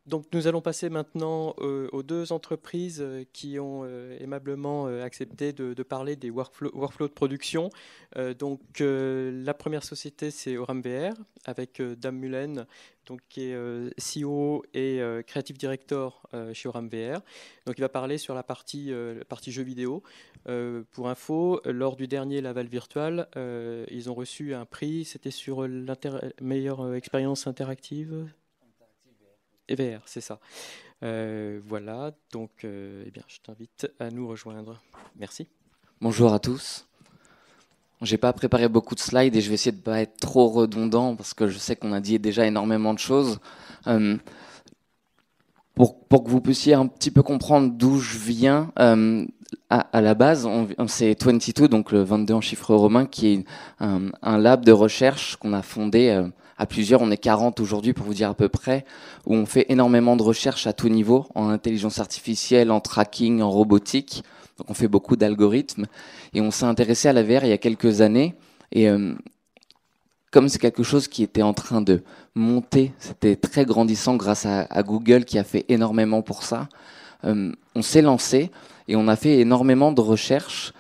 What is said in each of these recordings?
Donc nous allons passer maintenant aux deux entreprises qui ont aimablement accepté de parler des workflows de production. La première société, c'est Oram VR avec Dame Mullen, donc, qui est CEO et Creative Director chez Oram VR. Donc il va parler sur la partie jeux vidéo. Pour info, lors du dernier Laval Virtual, ils ont reçu un prix, c'était sur la meilleure expérience interactive. Et VR, c'est ça. Voilà, donc eh bien, je t'invite à nous rejoindre. Merci. Bonjour à tous. J'ai pas préparé beaucoup de slides et je vais essayer de pas être trop redondant parce que je sais qu'on a dit déjà énormément de choses. Euh, pour que vous puissiez un petit peu comprendre d'où je viens, à la base, c'est 22, donc le 22 en chiffre romain, qui est un lab de recherche qu'on a fondé à plusieurs. On est 40 aujourd'hui pour vous dire à peu près, où on fait énormément de recherches à tout niveau, en intelligence artificielle, en tracking, en robotique. Donc on fait beaucoup d'algorithmes et on s'est intéressé à la VR il y a quelques années et comme c'est quelque chose qui était en train de monter, c'était très grandissant grâce à Google qui a fait énormément pour ça. On s'est lancé et on a fait énormément de recherches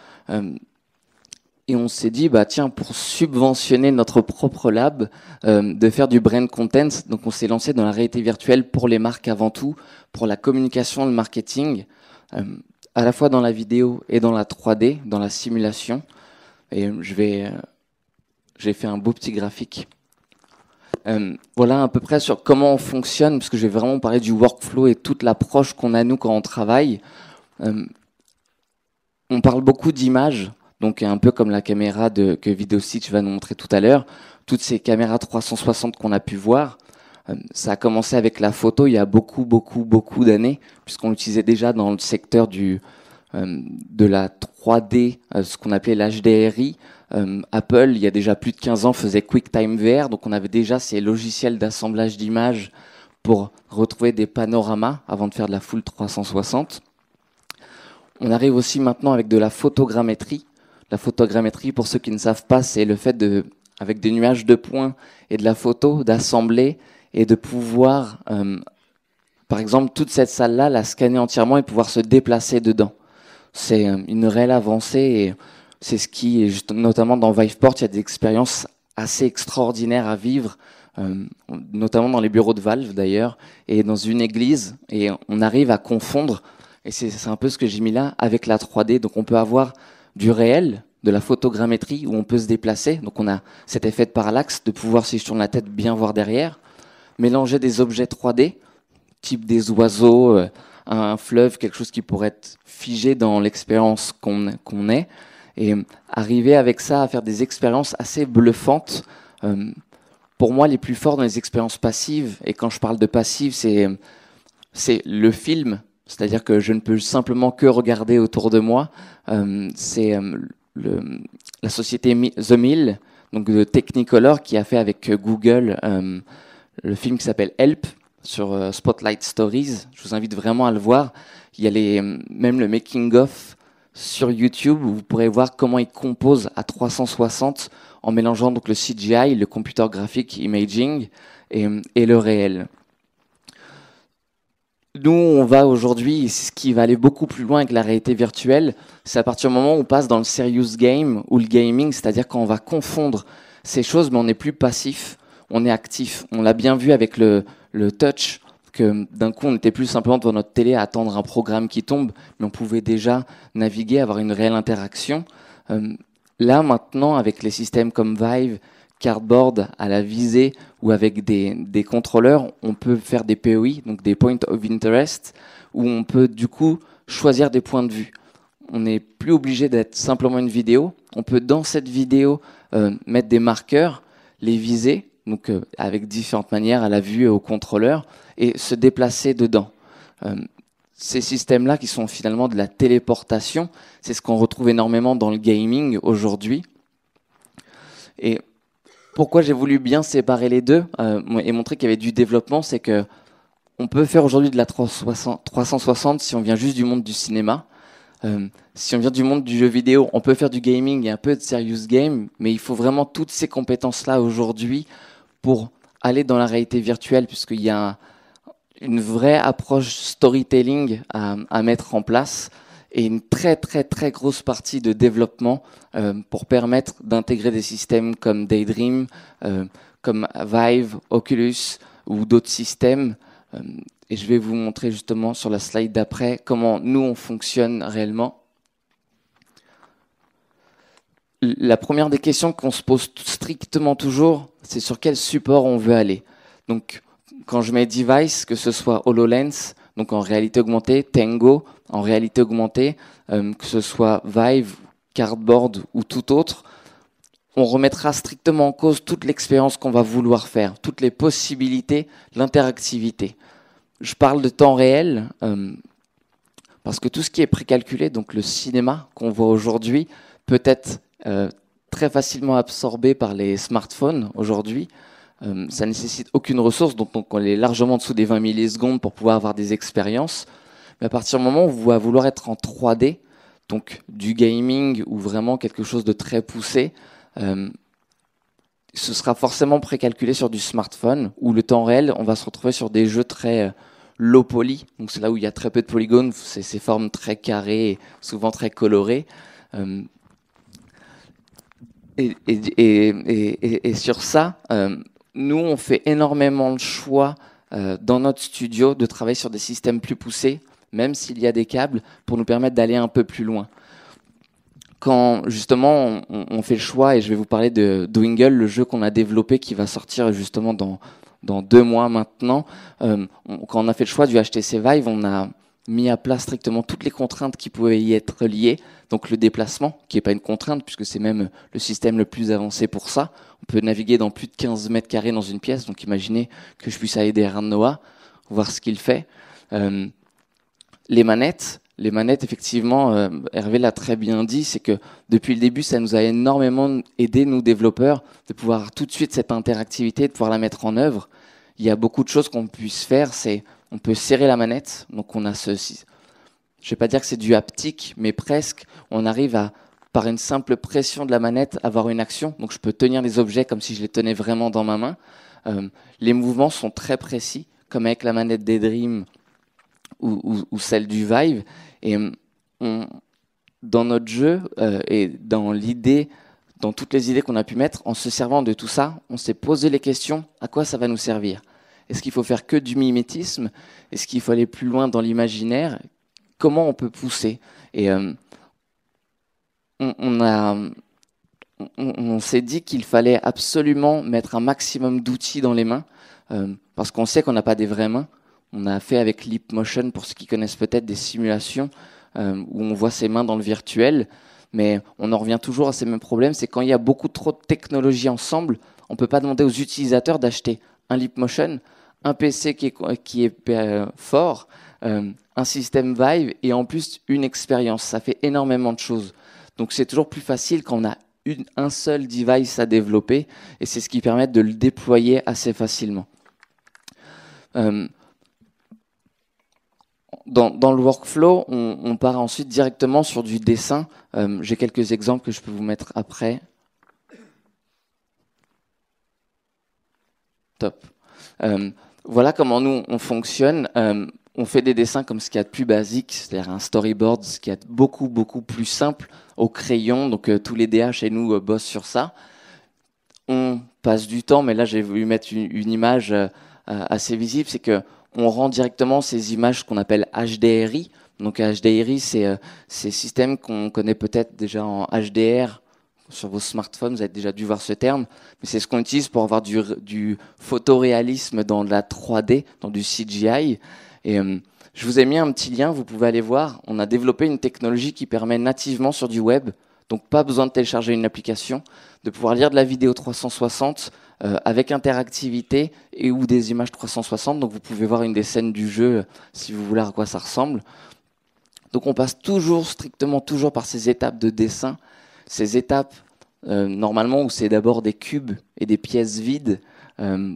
et on s'est dit bah tiens, pour subventionner notre propre lab, de faire du brand content. Donc on s'est lancé dans la réalité virtuelle pour les marques avant tout, pour la communication, le marketing. À la fois dans la vidéo et dans la 3D, dans la simulation. Et j'ai fait un beau petit graphique. Voilà à peu près sur comment on fonctionne, parce que je vais vraiment parler du workflow et toute l'approche qu'on a nous quand on travaille. On parle beaucoup d'images, donc un peu comme la caméra que VideoStitch va nous montrer tout à l'heure. Toutes ces caméras 360 qu'on a pu voir. Ça a commencé avec la photo il y a beaucoup d'années, puisqu'on l'utilisait déjà dans le secteur de la 3D, ce qu'on appelait l'HDRI. Apple, il y a déjà plus de 15 ans, faisait QuickTime VR, donc on avait déjà ces logiciels d'assemblage d'images pour retrouver des panoramas avant de faire de la full 360. On arrive aussi maintenant avec de la photogrammétrie. La photogrammétrie, pour ceux qui ne savent pas, c'est le fait avec des nuages de points et de la photo, d'assembler et de pouvoir, par exemple, toute cette salle-là, la scanner entièrement et pouvoir se déplacer dedans. C'est une réelle avancée et c'est ce qui, notamment dans Viveport, il y a des expériences assez extraordinaires à vivre, notamment dans les bureaux de Valve d'ailleurs, et dans une église, et on arrive à confondre, et c'est un peu ce que j'ai mis là, avec la 3D. Donc on peut avoir du réel, de la photogrammétrie, où on peut se déplacer, donc on a cet effet de parallaxe, de pouvoir, si je tourne la tête, bien voir derrière, mélanger des objets 3D, type des oiseaux, un fleuve, quelque chose qui pourrait être figé dans l'expérience qu'on est, et arriver avec ça à faire des expériences assez bluffantes. Pour moi, les plus forts dans les expériences passives, et quand je parle de passive, c'est le film, c'est-à-dire que je ne peux simplement que regarder autour de moi. C'est la société The Mill, donc de Technicolor, qui a fait avec Google le film qui s'appelle Help, sur Spotlight Stories. Je vous invite vraiment à le voir. Il y a même le making-of sur YouTube où vous pourrez voir comment ils composent à 360 en mélangeant donc le CGI, le computer graphic imaging et le réel. Nous, on va aujourd'hui, ce qui va aller beaucoup plus loin avec la réalité virtuelle, c'est à partir du moment où on passe dans le serious game ou le gaming, c'est-à-dire quand on va confondre ces choses, mais on n'est plus passif, on est actif. On l'a bien vu avec le touch, que d'un coup on n'était plus simplement devant notre télé à attendre un programme qui tombe, mais on pouvait déjà naviguer, avoir une réelle interaction. Là maintenant, avec les systèmes comme Vive, Cardboard à la visée ou avec des contrôleurs, on peut faire des POI, donc des Point of Interest, où on peut du coup choisir des points de vue. On n'est plus obligé d'être simplement une vidéo. On peut dans cette vidéo mettre des marqueurs, les viser, donc avec différentes manières, à la vue et au contrôleur, et se déplacer dedans. Ces systèmes-là, qui sont finalement de la téléportation, c'est ce qu'on retrouve énormément dans le gaming aujourd'hui. Et pourquoi j'ai voulu bien séparer les deux et montrer qu'il y avait du développement, c'est que on peut faire aujourd'hui de la 360 si on vient juste du monde du cinéma. Si on vient du monde du jeu vidéo, on peut faire du gaming et un peu de serious game, mais il faut vraiment toutes ces compétences-là aujourd'hui pour aller dans la réalité virtuelle, puisqu'il y a une vraie approche storytelling à mettre en place et une très grosse partie de développement pour permettre d'intégrer des systèmes comme Daydream, comme Vive, Oculus ou d'autres systèmes. Et je vais vous montrer justement sur la slide d'après comment nous on fonctionne réellement. La première des questions qu'on se pose strictement toujours, c'est sur quel support on veut aller. Donc, quand je mets device, que ce soit HoloLens, donc en réalité augmentée, Tango, en réalité augmentée, que ce soit Vive, Cardboard ou tout autre, on remettra strictement en cause toute l'expérience qu'on va vouloir faire, toutes les possibilités, l'interactivité. Je parle de temps réel, parce que tout ce qui est précalculé, donc le cinéma qu'on voit aujourd'hui, peut être très facilement absorbé par les smartphones aujourd'hui. Ça nécessite aucune ressource, donc on est largement en dessous des 20 millisecondes pour pouvoir avoir des expériences. Mais à partir du moment où vous va vouloir être en 3D, donc du gaming ou vraiment quelque chose de très poussé, ce sera forcément précalculé sur du smartphone, où le temps réel, on va se retrouver sur des jeux très low poly, donc c'est là où il y a très peu de polygones, c'est ces formes très carrées, souvent très colorées. Et sur ça, nous, on fait énormément le choix dans notre studio de travailler sur des systèmes plus poussés, même s'il y a des câbles, pour nous permettre d'aller un peu plus loin. Quand justement on fait le choix, et je vais vous parler de Dwingle, le jeu qu'on a développé qui va sortir justement dans 2 mois maintenant, quand on a fait le choix du HTC Vive, on a mis à plat strictement toutes les contraintes qui pouvaient y être liées. Donc le déplacement, qui n'est pas une contrainte, puisque c'est même le système le plus avancé pour ça. On peut naviguer dans plus de 15 mètres carrés dans une pièce, donc imaginez que je puisse aller derrière Noah, voir ce qu'il fait. Les manettes, effectivement, Hervé l'a très bien dit, c'est que depuis le début, ça nous a énormément aidé, nous développeurs, de pouvoir tout de suite cette interactivité, de pouvoir la mettre en œuvre. Il y a beaucoup de choses qu'on puisse faire, on peut serrer la manette, donc on a ceci. Je ne vais pas dire que c'est du haptique, mais presque. On arrive à, par une simple pression de la manette, avoir une action. Donc je peux tenir les objets comme si je les tenais vraiment dans ma main. Les mouvements sont très précis, comme avec la manette des Dream ou celle du Vive. Et dans notre jeu et dans toutes les idées qu'on a pu mettre, en se servant de tout ça, on s'est posé les questions, à quoi ça va nous servir ? Est-ce qu'il faut faire que du mimétisme ? Est-ce qu'il faut aller plus loin dans l'imaginaire ? Comment on peut pousser ? Et on s'est dit qu'il fallait absolument mettre un maximum d'outils dans les mains, parce qu'on sait qu'on n'a pas des vraies mains. On a fait avec Leapmotion, pour ceux qui connaissent peut-être, des simulations où on voit ses mains dans le virtuel, mais on en revient toujours à ces mêmes problèmes, c'est quand il y a beaucoup trop de technologies ensemble, on ne peut pas demander aux utilisateurs d'acheter un Leapmotion, un PC qui est fort, un système Vive et en plus une expérience. Ça fait énormément de choses. Donc c'est toujours plus facile quand on a un seul device à développer et c'est ce qui permet de le déployer assez facilement. Dans le workflow, on part ensuite directement sur du dessin. J'ai quelques exemples que je peux vous mettre après. Top. Voilà comment nous, on fonctionne. On fait des dessins comme ce qu'il y a de plus basique, c'est-à-dire un storyboard, ce qui est beaucoup plus simple, au crayon. Donc tous les DA chez nous bossent sur ça. On passe du temps, mais là j'ai voulu mettre une image assez visible, c'est que on rend directement ces images qu'on appelle HDRI. Donc HDRI, c'est ces systèmes qu'on connaît peut-être déjà en HDR sur vos smartphones, vous avez déjà dû voir ce terme, mais c'est ce qu'on utilise pour avoir du photoréalisme dans de la 3D, dans du CGI. Et je vous ai mis un petit lien, vous pouvez aller voir. On a développé une technologie qui permet nativement sur du web, donc pas besoin de télécharger une application, de pouvoir lire de la vidéo 360 avec interactivité et ou des images 360. Donc vous pouvez voir une des scènes du jeu si vous voulez à quoi ça ressemble. Donc on passe strictement toujours par ces étapes de dessin, ces étapes normalement où c'est d'abord des cubes et des pièces vides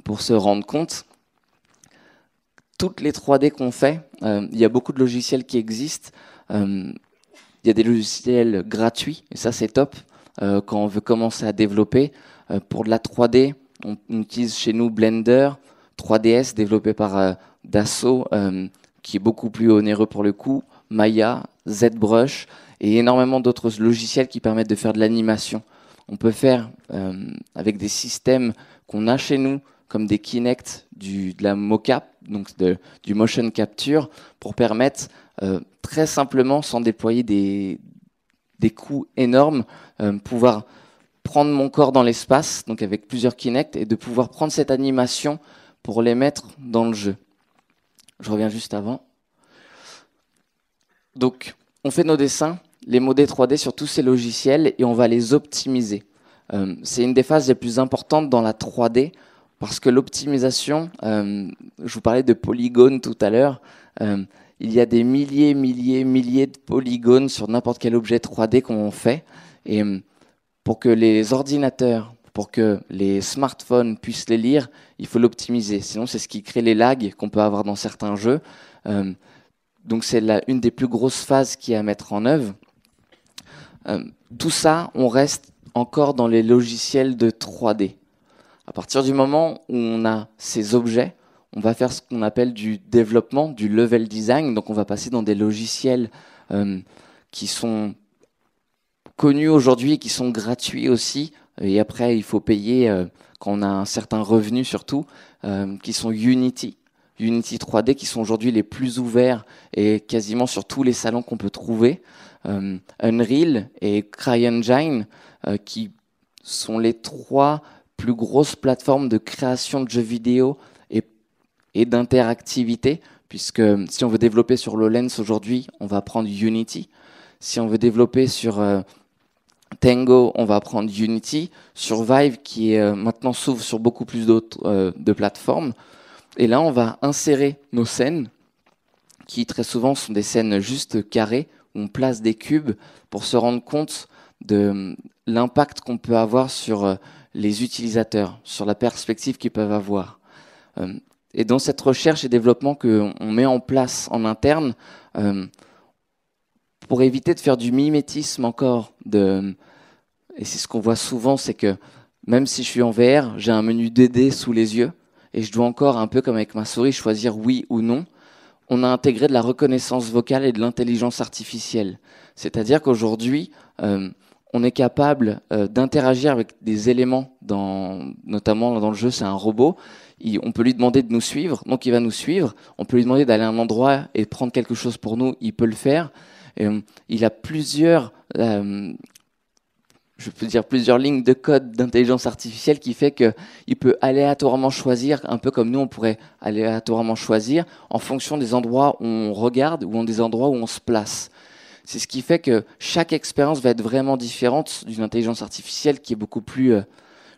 pour se rendre compte. Toutes les 3D qu'on fait, il y a beaucoup de logiciels qui existent. Il y a des logiciels gratuits, et ça c'est top quand on veut commencer à développer. Pour de la 3D, on utilise chez nous Blender, 3ds développé par Dassault, qui est beaucoup plus onéreux pour le coup, Maya, ZBrush et énormément d'autres logiciels qui permettent de faire de l'animation. On peut faire avec des systèmes qu'on a chez nous, comme des Kinect, de la mocap, donc du motion capture, pour permettre très simplement, sans déployer des coûts énormes, pouvoir prendre mon corps dans l'espace, donc avec plusieurs Kinect, et de pouvoir prendre cette animation pour les mettre dans le jeu. Je reviens juste avant. Donc, on fait nos dessins, les modèles 3D sur tous ces logiciels, et on va les optimiser. C'est une des phases les plus importantes dans la 3D, parce que l'optimisation, je vous parlais de polygones tout à l'heure, il y a des milliers de polygones sur n'importe quel objet 3D qu'on fait, et pour que les ordinateurs, pour que les smartphones puissent les lire, il faut l'optimiser. Sinon, c'est ce qui crée les lags qu'on peut avoir dans certains jeux. Donc, c'est une des plus grosses phases qu'il y a à mettre en œuvre. Tout ça, on reste encore dans les logiciels de 3D. À partir du moment où on a ces objets, on va faire ce qu'on appelle du développement, du level design. Donc, on va passer dans des logiciels qui sont connus aujourd'hui et qui sont gratuits aussi. Et après, il faut payer quand on a un certain revenu surtout, qui sont Unity 3D, qui sont aujourd'hui les plus ouverts et quasiment sur tous les salons qu'on peut trouver. Unreal et CryEngine, qui sont les 3 plus grosses plateformes de création de jeux vidéo et d'interactivité, puisque si on veut développer sur HoloLens aujourd'hui, on va prendre Unity. Si on veut développer sur Tango, on va prendre Unity. Sur Vive, qui maintenant s'ouvre sur beaucoup plus d'autres de plateformes. Et là, on va insérer nos scènes, qui très souvent sont des scènes juste carrées, où on place des cubes pour se rendre compte de l'impact qu'on peut avoir sur les utilisateurs, sur la perspective qu'ils peuvent avoir. Et dans cette recherche et développement qu'on met en place en interne, pour éviter de faire du mimétisme encore, et c'est ce qu'on voit souvent, c'est que même si je suis en VR, j'ai un menu 2D sous les yeux, et je dois encore, un peu comme avec ma souris, choisir oui ou non. On a intégré de la reconnaissance vocale et de l'intelligence artificielle. C'est-à-dire qu'aujourd'hui, on est capable d'interagir avec des éléments, notamment dans le jeu, c'est un robot. On peut lui demander de nous suivre, donc il va nous suivre. On peut lui demander d'aller à un endroit et prendre quelque chose pour nous, il peut le faire. Il a plusieurs lignes de code d'intelligence artificielle qui fait qu'il peut aléatoirement choisir, un peu comme nous on pourrait aléatoirement choisir, en fonction des endroits où on regarde ou des endroits où on se place. C'est ce qui fait que chaque expérience va être vraiment différente d'une intelligence artificielle qui est beaucoup plus, je ne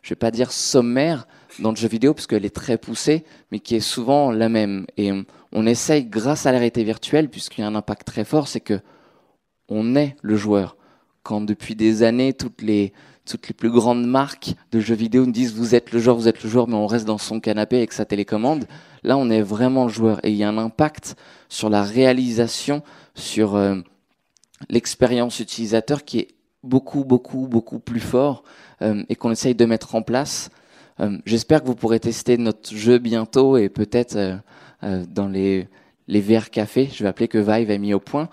vais pas dire sommaire dans le jeu vidéo, parce qu'elle est très poussée, mais qui est souvent la même. Et on essaye, grâce à la réalité virtuelle, puisqu'il y a un impact très fort, c'est que on est le joueur. Quand depuis des années, toutes les plus grandes marques de jeux vidéo nous disent vous êtes le joueur, mais on reste dans son canapé avec sa télécommande, là on est vraiment le joueur. Et il y a un impact sur la réalisation, sur l'expérience utilisateur qui est beaucoup plus fort et qu'on essaye de mettre en place. J'espère que vous pourrez tester notre jeu bientôt et peut-être dans les VR cafés, je vais appeler que Vive a mis au point.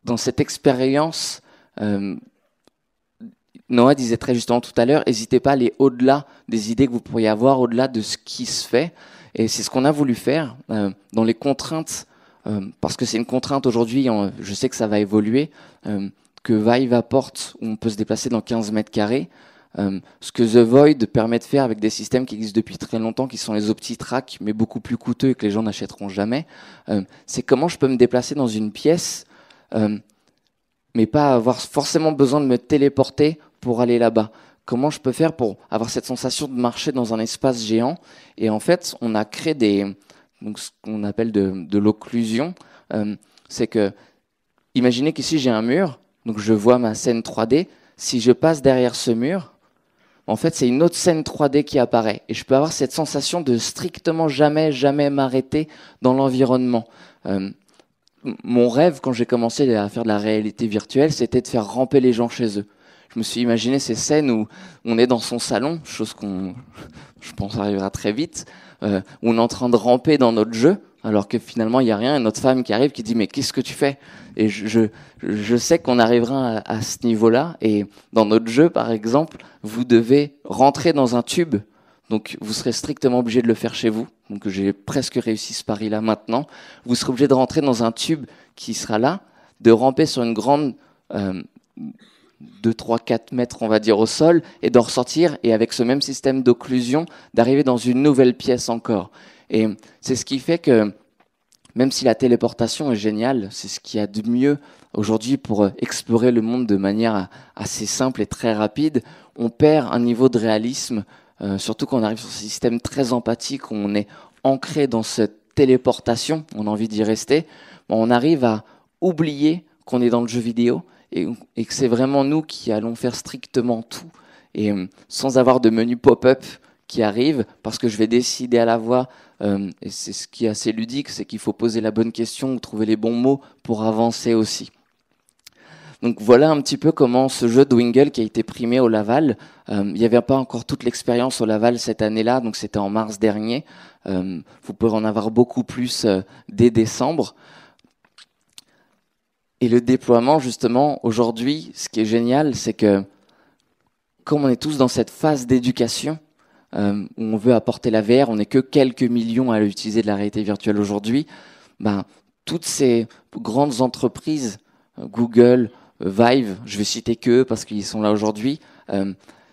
Dans cette expérience, Noah disait très justement tout à l'heure, n'hésitez pas à aller au-delà des idées que vous pourriez avoir, au-delà de ce qui se fait. Et c'est ce qu'on a voulu faire dans les contraintes, parce que c'est une contrainte aujourd'hui, je sais que ça va évoluer, que Vive apporte, où on peut se déplacer dans 15 mètres carrés. Ce que The Void permet de faire avec des systèmes qui existent depuis très longtemps, qui sont les OptiTrack, mais beaucoup plus coûteux et que les gens n'achèteront jamais, c'est comment je peux me déplacer dans une pièce, mais pas avoir forcément besoin de me téléporter pour aller là-bas. Comment je peux faire pour avoir cette sensation de marcher dans un espace géant? Et en fait, on a créé donc ce qu'on appelle de l'occlusion. C'est que, imaginez qu'ici j'ai un mur, donc je vois ma scène 3D. Si je passe derrière ce mur, en fait, c'est une autre scène 3D qui apparaît. Et je peux avoir cette sensation de strictement jamais m'arrêter dans l'environnement. Mon rêve, quand j'ai commencé à faire de la réalité virtuelle, c'était de faire ramper les gens chez eux. je me suis imaginé ces scènes où on est dans son salon, chose qu'on, je pense, arrivera très vite, où on est en train de ramper dans notre jeu, alors que finalement il n'y a rien, et notre femme qui arrive qui dit mais qu'est-ce que tu fais? Et je sais qu'on arrivera à ce niveau-là, et dans notre jeu par exemple, vous devez rentrer dans un tube, donc vous serez strictement obligé de le faire chez vous, donc j'ai presque réussi ce pari-là maintenant, vous serez obligé de rentrer dans un tube qui sera là, de ramper sur une grande 2, 3, 4 mètres, on va dire, au sol, et d'en ressortir, et avec ce même système d'occlusion, d'arriver dans une nouvelle pièce encore. Et c'est ce qui fait que, même si la téléportation est géniale, c'est ce qu'il y a de mieux aujourd'hui pour explorer le monde de manière assez simple et très rapide, on perd un niveau de réalisme, surtout quand on arrive sur ce système très empathique, où on est ancré dans cette téléportation, on a envie d'y rester, on arrive à oublier qu'on est dans le jeu vidéo, et que c'est vraiment nous qui allons faire strictement tout, et sans avoir de menu pop-up qui arrive, parce que je vais décider à la voix, et c'est ce qui est assez ludique, c'est qu'il faut poser la bonne question ou trouver les bons mots pour avancer aussi. Donc voilà un petit peu comment ce jeu de Wingull qui a été primé au Laval, il n'y avait pas encore toute l'expérience au Laval cette année-là, donc c'était en mars dernier, vous pourrez en avoir beaucoup plus dès décembre. Et le déploiement, justement, aujourd'hui, ce qui est génial, c'est que comme on est tous dans cette phase d'éducation, où on veut apporter la VR, on n'est que quelques millions à utiliser de la réalité virtuelle aujourd'hui, ben, toutes ces grandes entreprises, Google, Vive, je vais citer qu'eux parce qu'ils sont là aujourd'hui,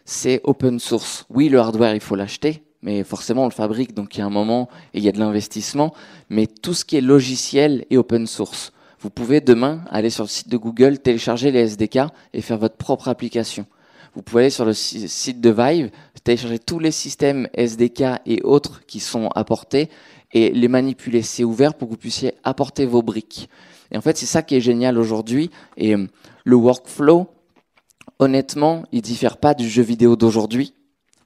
c'est open source. Oui, le hardware, il faut l'acheter, mais forcément, on le fabrique, donc il y a un moment et il y a de l'investissement, mais tout ce qui est logiciel est open source. Vous pouvez demain aller sur le site de Google, télécharger les SDK et faire votre propre application. Vous pouvez aller sur le site de Vive, télécharger tous les systèmes SDK et autres qui sont apportés et les manipuler. C'est ouvert pour que vous puissiez apporter vos briques. Et en fait, c'est ça qui est génial aujourd'hui. Et le workflow, honnêtement, il ne diffère pas du jeu vidéo d'aujourd'hui.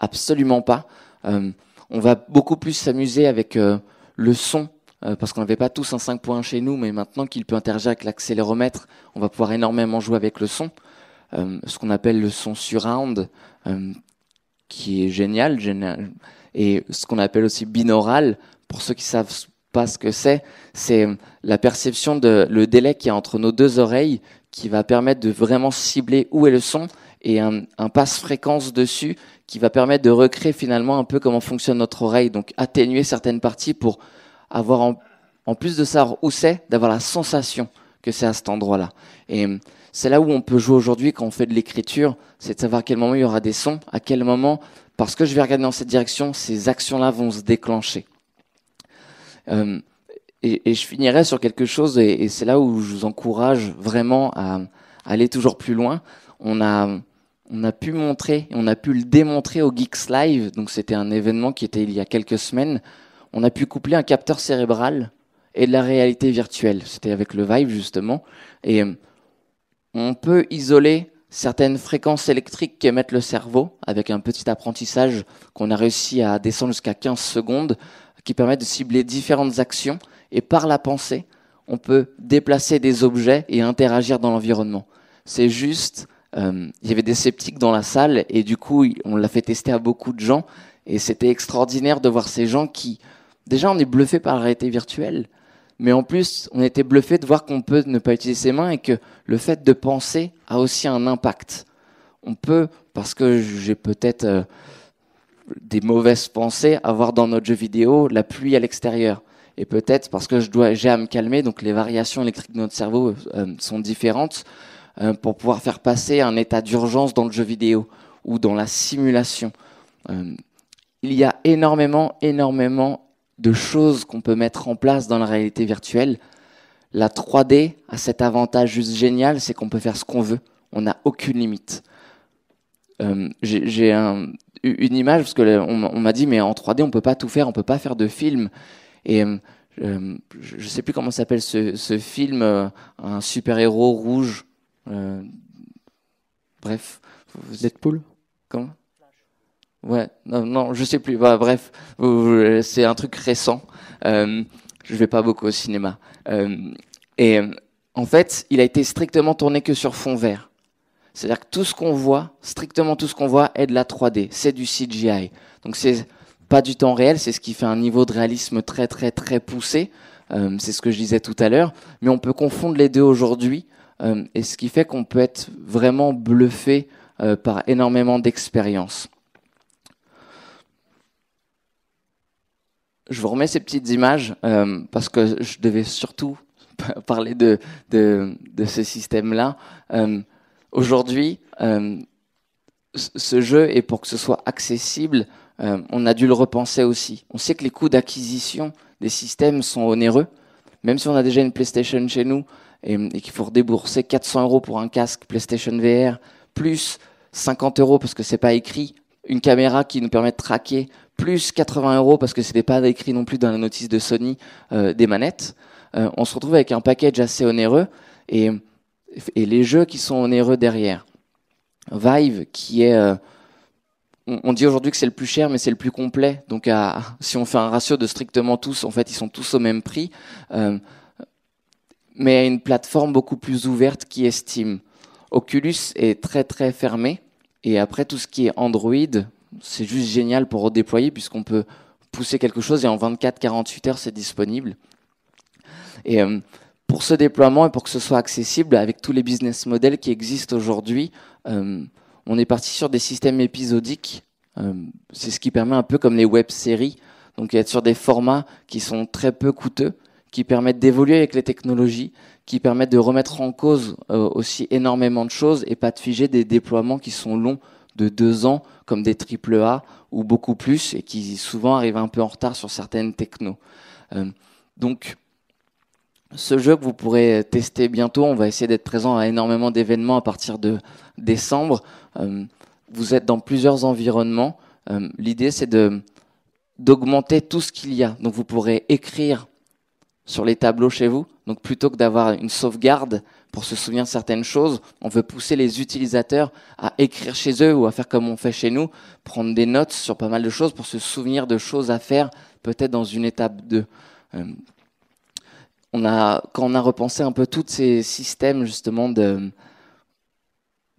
Absolument pas. On va beaucoup plus s'amuser avec le son, parce qu'on n'avait pas tous un 5.1 chez nous, mais maintenant qu'il peut interagir avec l'accéléromètre, on va pouvoir énormément jouer avec le son. Ce qu'on appelle le son surround, qui est génial, et ce qu'on appelle aussi binaural, pour ceux qui savent pas ce que c'est la perception le délai qu'il y a entre nos deux oreilles, qui va permettre de vraiment cibler où est le son, et un passe-fréquence dessus, qui va permettre de recréer finalement un peu comment fonctionne notre oreille, donc atténuer certaines parties pour avoir en plus de savoir où c'est, d'avoir la sensation que c'est à cet endroit-là. Et c'est là où on peut jouer aujourd'hui quand on fait de l'écriture, c'est de savoir à quel moment il y aura des sons, à quel moment, parce que je vais regarder dans cette direction, ces actions-là vont se déclencher. Et je finirai sur quelque chose, et c'est là où je vous encourage vraiment à aller toujours plus loin. On a pu montrer, on a pu le démontrer au Geeks Live, donc c'était un événement qui était il y a quelques semaines. On a pu coupler un capteur cérébral et de la réalité virtuelle. C'était avec le Vive, justement. Et on peut isoler certaines fréquences électriques qu'émettent le cerveau avec un petit apprentissage qu'on a réussi à descendre jusqu'à 15 secondes qui permet de cibler différentes actions. Et par la pensée, on peut déplacer des objets et interagir dans l'environnement. C'est juste, il y avait des sceptiques dans la salle et du coup, on l'a fait tester à beaucoup de gens. Et c'était extraordinaire de voir ces gens qui... Déjà, on est bluffé par la réalité virtuelle, mais en plus, on était bluffé de voir qu'on peut ne pas utiliser ses mains et que le fait de penser a aussi un impact. On peut, parce que j'ai peut-être des mauvaises pensées, avoir dans notre jeu vidéo la pluie à l'extérieur. Et peut-être parce que j'ai à me calmer, donc les variations électriques de notre cerveau sont différentes pour pouvoir faire passer un état d'urgence dans le jeu vidéo ou dans la simulation. Il y a énormément de choses qu'on peut mettre en place dans la réalité virtuelle. La 3D a cet avantage juste génial, c'est qu'on peut faire ce qu'on veut. On n'a aucune limite. J'ai une image, parce qu'on m'a dit, mais en 3D, on peut pas tout faire, on peut pas faire de film. Et je sais plus comment s'appelle ce film, un super-héros rouge. Bref. Deadpool ? Comment ? Ouais, non, je sais plus. Bah, bref, c'est un truc récent. Je vais pas beaucoup au cinéma. Et en fait, il a été strictement tourné que sur fond vert. C'est-à-dire que tout ce qu'on voit, strictement tout ce qu'on voit, est de la 3D, c'est du CGI. Donc c'est pas du temps réel, c'est ce qui fait un niveau de réalisme très très très poussé. C'est ce que je disais tout à l'heure, mais on peut confondre les deux aujourd'hui, et ce qui fait qu'on peut être vraiment bluffé par énormément d'expériences. Je vous remets ces petites images parce que je devais surtout parler de ce système-là. Aujourd'hui, ce jeu, et pour que ce soit accessible, on a dû le repenser aussi. On sait que les coûts d'acquisition des systèmes sont onéreux. Même si on a déjà une PlayStation chez nous et qu'il faut redébourser 400 € pour un casque PlayStation VR, plus 50 € parce que c'est pas écrit, une caméra qui nous permet de traquer, plus 80 € parce que c'était pas écrit non plus dans la notice de Sony des manettes, on se retrouve avec un package assez onéreux et les jeux qui sont onéreux derrière. Vive, qui est... on dit aujourd'hui que c'est le plus cher, mais c'est le plus complet. Donc, si on fait un ratio de strictement tous, en fait, ils sont tous au même prix. Mais une plateforme beaucoup plus ouverte qui est Steam. Oculus est très, très fermé. Et après, tout ce qui est Android, c'est juste génial pour redéployer, puisqu'on peut pousser quelque chose et en 24-48 heures, c'est disponible. Et pour ce déploiement et pour que ce soit accessible, avec tous les business models qui existent aujourd'hui, on est parti sur des systèmes épisodiques. C'est ce qui permet un peu comme les web-séries, donc être sur des formats qui sont très peu coûteux, qui permettent d'évoluer avec les technologies, qui permettent de remettre en cause aussi énormément de choses et pas de figer des déploiements qui sont longs de 2 ans, comme des AAA ou beaucoup plus, et qui souvent arrivent un peu en retard sur certaines technos. Donc, ce jeu que vous pourrez tester bientôt, on va essayer d'être présent à énormément d'événements à partir de décembre. Vous êtes dans plusieurs environnements. L'idée, c'est d'augmenter tout ce qu'il y a. Donc, vous pourrez écrire sur les tableaux chez vous. Donc, plutôt que d'avoir une sauvegarde pour se souvenir de certaines choses, on veut pousser les utilisateurs à écrire chez eux ou à faire comme on fait chez nous, prendre des notes sur pas mal de choses pour se souvenir de choses à faire, peut-être dans une étape 2. Quand on a repensé un peu tous ces systèmes justement de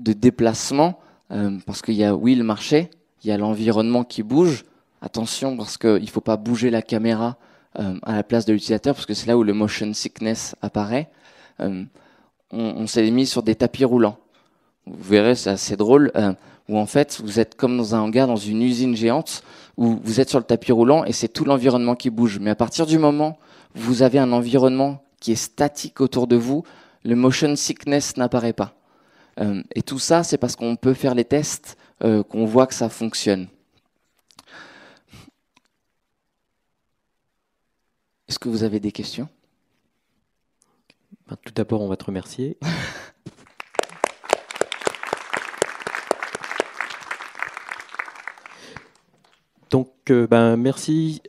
déplacement, parce qu'il y a, oui, le marché, il y a l'environnement qui bouge. Attention, parce qu'il ne faut pas bouger la caméra à la place de l'utilisateur, parce que c'est là où le motion sickness apparaît. On s'est mis sur des tapis roulants. Vous verrez, c'est assez drôle, où en fait, vous êtes comme dans un hangar, dans une usine géante, où vous êtes sur le tapis roulant et c'est tout l'environnement qui bouge. Mais à partir du moment où vous avez un environnement qui est statique autour de vous, le motion sickness n'apparaît pas. Et tout ça, c'est parce qu'on peut faire les tests, qu'on voit que ça fonctionne. Est-ce que vous avez des questions ? Tout d'abord, on va te remercier. Donc, merci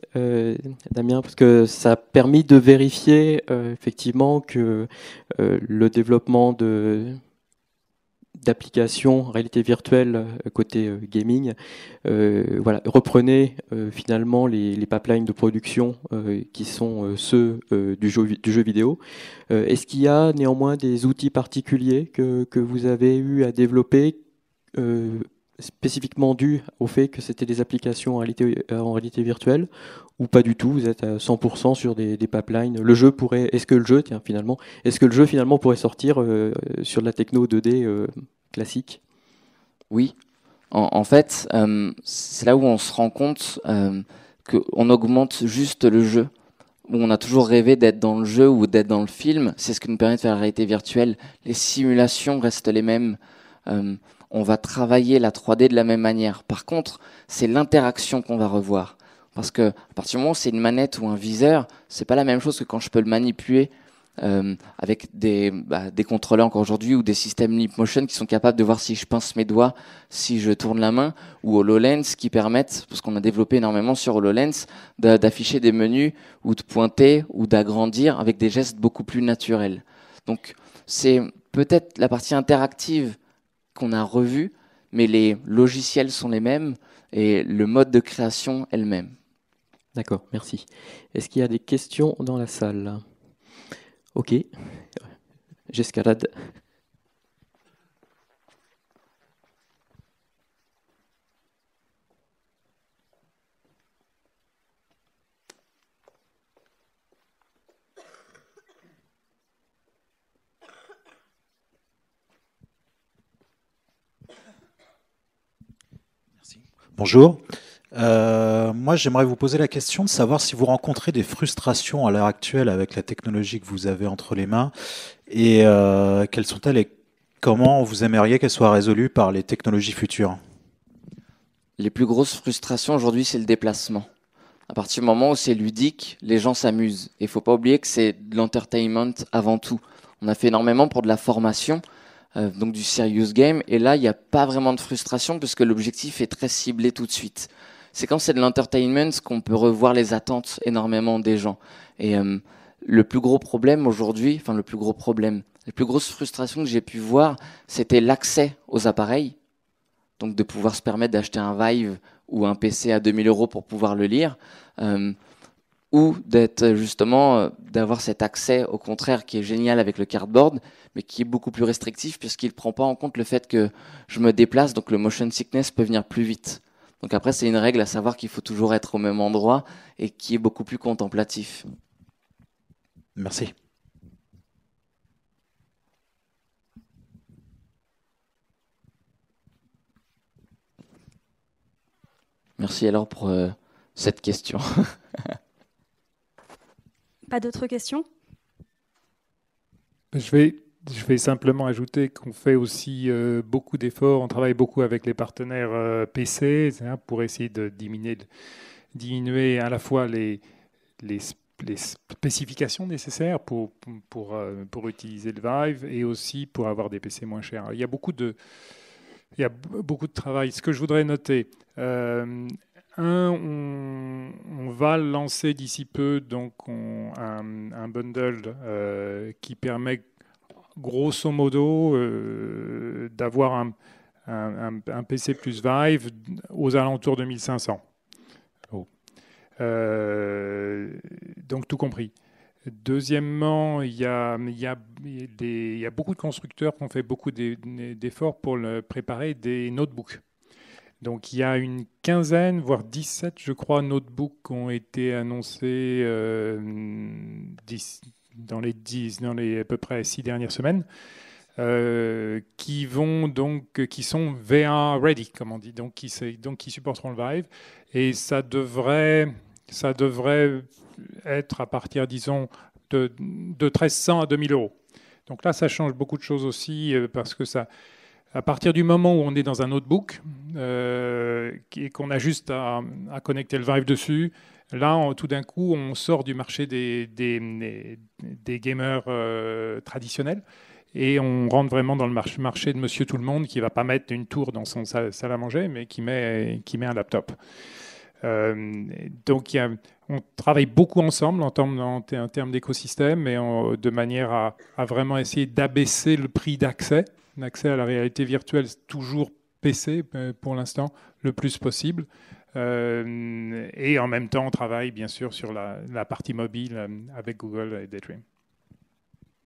Damien, parce que ça a permis de vérifier effectivement que le développement d'applications réalité virtuelle côté gaming reprenait finalement les pipelines de production qui sont ceux du jeu vidéo. Est-ce qu'il y a néanmoins des outils particuliers que vous avez eu à développer spécifiquement dû au fait que c'était des applications en réalité virtuelle, ou pas du tout, vous êtes à 100% sur des pipelines. Est-ce que le jeu finalement pourrait sortir sur de la techno 2D classique ? Oui. En fait, c'est là où on se rend compte qu'on augmente juste le jeu. Où on a toujours rêvé d'être dans le jeu ou d'être dans le film. C'est ce qui nous permet de faire la réalité virtuelle. Les simulations restent les mêmes. On va travailler la 3D de la même manière. Par contre, c'est l'interaction qu'on va revoir. Parce que à partir du moment où c'est une manette ou un viseur, c'est pas la même chose que quand je peux le manipuler avec des contrôleurs encore aujourd'hui ou des systèmes Leap Motion qui sont capables de voir si je pince mes doigts, si je tourne la main, ou HoloLens qui permettent, parce qu'on a développé énormément sur HoloLens, d'afficher des menus ou de pointer ou d'agrandir avec des gestes beaucoup plus naturels. Donc c'est peut-être la partie interactive qu'on a revu, mais les logiciels sont les mêmes et le mode de création est le même. D'accord, merci. Est-ce qu'il y a des questions dans la salle ? Ok, j'escalade. Bonjour. Moi, j'aimerais vous poser la question de savoir si vous rencontrez des frustrations à l'heure actuelle avec la technologie que vous avez entre les mains et quelles sont-elles et comment vous aimeriez qu'elles soient résolues par les technologies futures. Les plus grosses frustrations aujourd'hui, c'est le déplacement. À partir du moment où c'est ludique, les gens s'amusent. Et il faut pas oublier que c'est de l'entertainment avant tout. On a fait énormément pour de la formation, donc du serious game. Et là, il n'y a pas vraiment de frustration parce que l'objectif est très ciblé tout de suite. C'est quand c'est de l'entertainment qu'on peut revoir les attentes énormément des gens. Et le plus gros problème aujourd'hui, enfin le plus gros problème, les plus grosses frustrations que j'ai pu voir, c'était l'accès aux appareils. Donc de pouvoir se permettre d'acheter un Vive ou un PC à 2000 euros pour pouvoir le lire, ou d'être justement, d'avoir cet accès au contraire qui est génial avec le cardboard, mais qui est beaucoup plus restrictif puisqu'il ne prend pas en compte le fait que je me déplace, donc le motion sickness peut venir plus vite. Donc après, c'est une règle à savoir qu'il faut toujours être au même endroit et qui est beaucoup plus contemplatif. Merci. Merci alors pour cette question. Pas d'autres questions? Je vais simplement ajouter qu'on fait aussi beaucoup d'efforts. On travaille beaucoup avec les partenaires PC pour essayer de diminuer à la fois les spécifications nécessaires pour utiliser le Vive et aussi pour avoir des PC moins chers. Il y a beaucoup de travail. Ce que je voudrais noter, on va lancer d'ici peu donc un bundle qui permet grosso modo d'avoir un PC plus Vive aux alentours de 1500. Oh. Donc tout compris. Deuxièmement, il y a beaucoup de constructeurs qui ont fait beaucoup d'efforts pour préparer des notebooks. Donc il y a une quinzaine, voire 17, je crois, notebooks qui ont été annoncés dans les à peu près 6 dernières semaines, qui sont VR ready, comme on dit, donc qui supporteront le Vive, et ça devrait être à partir, disons, de 1300 à 2000 euros. Donc là, ça change beaucoup de choses aussi, parce que à partir du moment où on est dans un notebook et qu'on a juste à connecter le Vive dessus, là, tout d'un coup, on sort du marché des gamers traditionnels et on rentre vraiment dans le marché de monsieur tout le monde qui ne va pas mettre une tour dans son salle à manger, mais qui met un laptop. Donc, on travaille beaucoup ensemble en termes d'écosystème et de manière à vraiment essayer d'abaisser le prix d'accès à la réalité virtuelle, toujours PC pour l'instant, le plus possible. Et en même temps, on travaille bien sûr sur la partie mobile avec Google et Daydream.